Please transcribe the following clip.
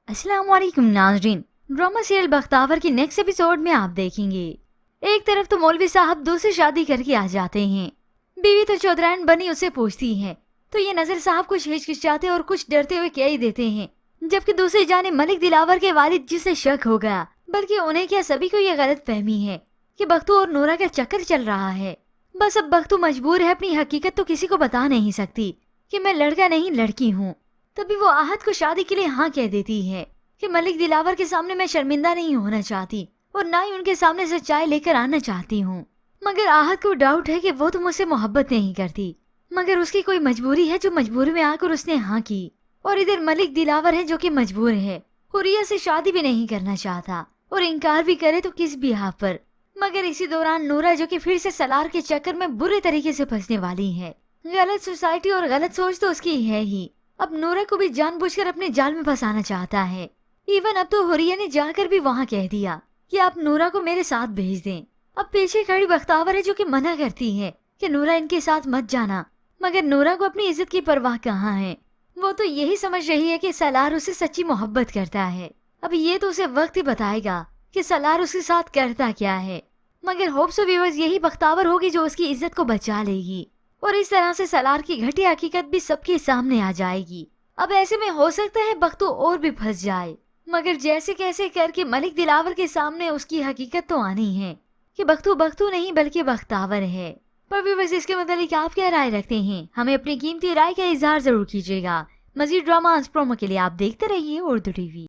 अस्सलाम वालेकुम नाज़रीन। ड्रामा सीरियल बख्तावर की नेक्स्ट एपिसोड में आप देखेंगे, एक तरफ तो मौलवी साहब दूसरी शादी करके आ जाते हैं। बीवी तो चौधराइन बनी उससे पूछती है तो ये नजर साहब कुछ हिचकिचाते और कुछ डरते हुए कह ही देते हैं, जबकि दूसरी जाने मलिक दिलावर के वालिद जिसे शक हो गया, बल्कि उन्हें क्या सभी को ये गलत फहमी है कि बख्तू और नूरा का चक्कर चल रहा है। बस अब बख्तू मजबूर है अपनी हकीकत तो किसी को बता नहीं सकती कि मैं लड़का नहीं लड़की हूँ। तभी वो आहत को शादी के लिए हाँ कह देती है कि मलिक दिलावर के सामने मैं शर्मिंदा नहीं होना चाहती और ना ही उनके सामने सच्चाई लेकर आना चाहती हूँ। मगर आहत को डाउट है कि वो तो मुझसे मोहब्बत नहीं करती, मगर उसकी कोई मजबूरी है जो मजबूरी में आकर उसने हाँ की। और इधर मलिक दिलावर है जो कि मजबूर है, हुरिया से शादी भी नहीं करना चाहता और इनकार भी करे तो किस बिहाफ पर। मगर इसी दौरान नूरा जो कि फिर से सलार के चक्कर में बुरे तरीके से फंसने वाली है। गलत सोसाइटी और गलत सोच तो उसकी है ही, अब नूरा को भी जानबूझकर अपने जाल में फंसाना चाहता है। इवन अब तो हुरिया ने जाकर भी वहाँ कह दिया कि आप नूरा को मेरे साथ भेज दें। अब पीछे खड़ी बख्तावर है जो कि मना करती है कि नूरा इनके साथ मत जाना, मगर नूरा को अपनी इज्जत की परवाह कहाँ है। वो तो यही समझ रही है कि सलार उससे सच्ची मोहब्बत करता है। अब ये तो उसे वक्त ही बताएगा कि सलार उसके साथ करता क्या है। मगर होप सो व्यूअर्स यही बख्तावर होगी जो उसकी इज्जत को बचा लेगी और इस तरह से सलार की घटिया हकीकत भी सबके सामने आ जाएगी। अब ऐसे में हो सकता है बख्तू और भी फंस जाए, मगर जैसे कैसे करके मलिक दिलावर के सामने उसकी हकीकत तो आनी है कि बख्तू बख्तू नहीं बल्कि बख्तावर है। पर व्यूअर्स इसके मतलब आप क्या राय रखते हैं, हमें अपनी कीमती राय का इजहार जरूर कीजिएगा। मजीद ड्रामा प्रोमो के लिए आप देखते रहिए उर्दू टीवी।